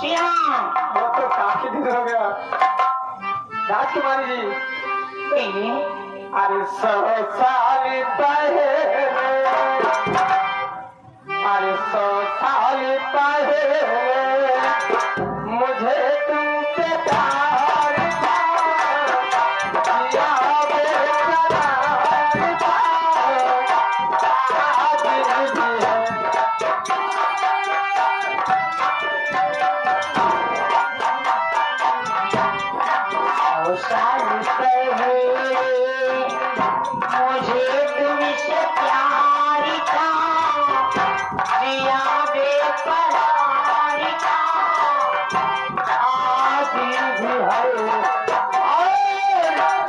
जी हाँ। वो तो काफी दिन हो गया। राजकुमारी जी, कहिए। अरे 100 साल पहले, अरे 100 साल पहले मुझे तुमसे प्यार था, जिया बेकरार था, आज भी है। 100 साल पहले मुझे तुमसे